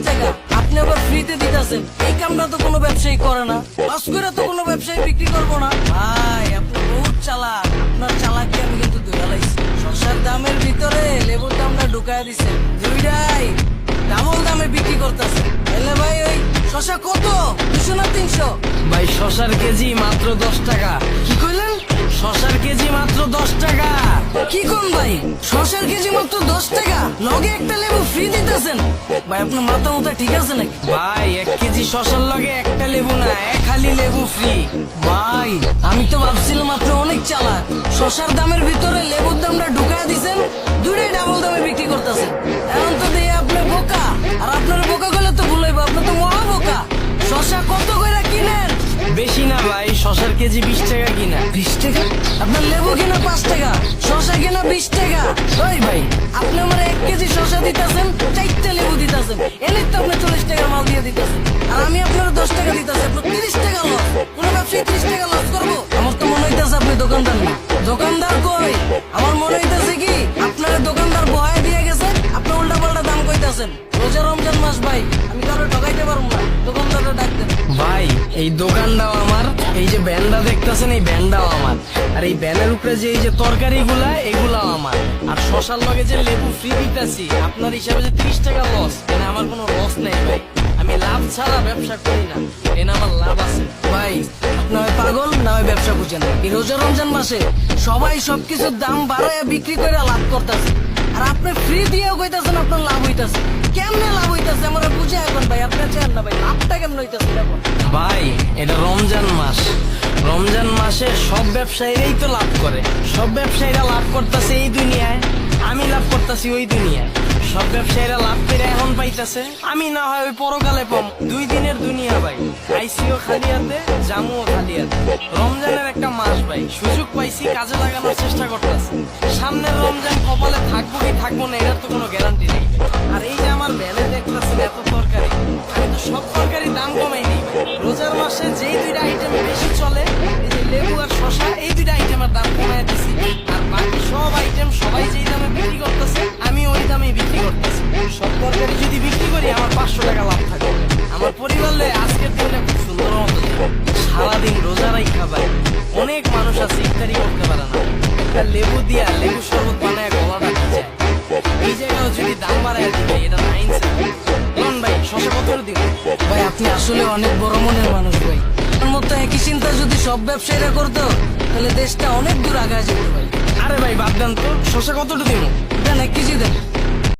টাকা, আপনি আবার ফ্রিতে দিতেছেন। এই কামটা তো কোনো ব্যবসায়ী করে না। লস করে তো কোনো ব্যবসায়ী বিক্রি করবো না। ভাই আপনি বহুত চালাক, আপনার চালাকি আমি কিন্তু ধরে লাইছি। শসার দামের ভিতরে লেবুর দামটা ঢুকায় দিছে, দুইটাই ডাবল দামে বিক্রি করতেছে। এলে ভাই ওই শসা কত, 200 না 300? ভাই শসার কেজি মাত্র 10 টাকা। কি কইলেন? শসার কেজি মাত্র 10 টাকা। কি কোন ভাই, শসার কেজি মাত্র 10 টাকা, লগে একটা লেবু ফ্রি দিতেছেন? ভাই আপনার মাথা মাথা ঠিক আছে নাকি? ভাই 1 কেজি শসার লগে একটা লেবু না, এক হালি লেবু ফ্রি। ভাই আমি তো ভাবছিলাম আপনি অনেক চালাক, শসার দামের ভিতরে লেবুর দামটা ঢুকায় দিছেন, দুটোই ডাবল দামে বিক্রি করতেছেন। এখন তো দিয়ে আপনি বোকা, আর আপনার বোকা করলে তো ভুল হইব, আপনি তো মহা বোকা। শসা কত করে কিনেন? বেশি না ভাই, শসার কেজি 20 টাকা কিনা। 20 টাকা? আপনার লেবু কিনা 5 টাকা, শসা কিনা 20 টাকা। ওই ভাই আপনি আমার 1 কেজি শসা দিতেছেন, 4টা লেবু দিতেছেন, এনে তো আপনি 40 টাকার মাল দিয়ে দিতেছেন। আর আমি আপনার 10 টাকা দিতেছি, আপনার 30 টাকা লস। কোন ব্যবসায়ী 30 টাকা লস করবো? আমার তো মনে হইতেছে আপনি দোকানদার না। দোকানদার কই? আমার মনে হইতেছে কি আপনার দোকানদার বহায় দিয়ে গেছে, আপনি উল্টা পাল্টা দাম কইতাছেন। রোজা রমজান মাস ভাই, আমি কারো ঠকাইতে পারবো না, দোকানদারটা ডাকতেন। ভাই এই দোকানটাও আমার, এই যে ব্যানটা দেখতেছেন এই ব্যানটাও আমার, আর এই ব্যানের উপরে যে এই যে তরকারি গুলা এগুলাও আমার, আর শসার লগে যে লেবু ফ্রি দিতেছি আপনার হিসাবে যে 30 টাকা লস, এনে আমার কোনো লস নেই ভাই। আমি লাভ ছাড়া ব্যবসা করি না, এনে আমার লাভ আছে। ভাই আপনি হয় পাগল না হয় ব্যবসা বুঝেন। এই রোজা রমজান মাসে সবাই সবকিছুর দাম বাড়ায় বিক্রি করে লাভ করতেছে, আর আপনি ফ্রি দিয়েও কইতাছেন আপনার লাভ হইতাছে। কেমনে লাভ হইতাছে আমার বুঝে এখন ভাই, আপনি চান না ভাই, লাভটা কেমন হইতাছে দেখো। ভাই এটা রমজান মাস, রমজান মাসে সব ব্যবসায়ীরাই তো লাভ করে, সব ব্যবসায়ীরা লাভ করতেছে এই দুনিয়ায়, আমি লাভ করতেছি ওই দুনিয়ায়। সব ব্যবসায়ীরা লাভ করে এখন পাইতেছে, আমি না হয় ওই পরকালে পাম। 2 দিনের দুনিয়া ভাই, আইসিও খালি হাতে, জামুও খালি হাতে। রমজানের একটা মাস ভাই, সুযোগ পাইছি কাজে লাগানোর চেষ্টা করতেছি। সামনের রমজান কপালে থাকবো কি থাকবো না এটার তো কোনো গ্যারান্টি নেই। আর এই যে আমার ভ্যানে দেখতেছেন এত তরকারি, আমি তো সব তরকারির দাম কমাই দিই ভাই। রোজার মাসে যেই 2টা আইটেম বেশি চলে, এই যে লেবু আর শসা, এই 2টা আইটেমের দাম কমাই দিছি। আর বাকি সব আইটেম সবাই যেই দামে বিক্রি করতেছে আমি ওই দামেই বিক্রি করতেছি। সব তরকারি যদি বিক্রি করি আমার 500 টাকা লাভ থাকে। আমার পরিবার লয়ে আজকের দিনটা খুব সুন্দর মতো যায়। সারাদিন রোজা রাইখা ভাই অনেক মানুষ আছে ইফতারি করতে পারে না, একটা লেবু দিয়া লেবু শরবত বানায় গলাটা ভিজায়। এই জায়গায় যদি দাম বাড়ায় দিবে এটা নাইন ভাই। শসা কত করে দিব? ভাই আপনি আসলে অনেক বড় মনের মানুষ ভাই। আপনার মতো একই চিন্তা যদি সব ব্যবসায়ীরা করতো তাহলে দেশটা অনেক দূর আগায় যেত ভাই। আরে ভাই বাদ দেন তো, শসা কতটা দিব? দেন 1 কেজি দেন।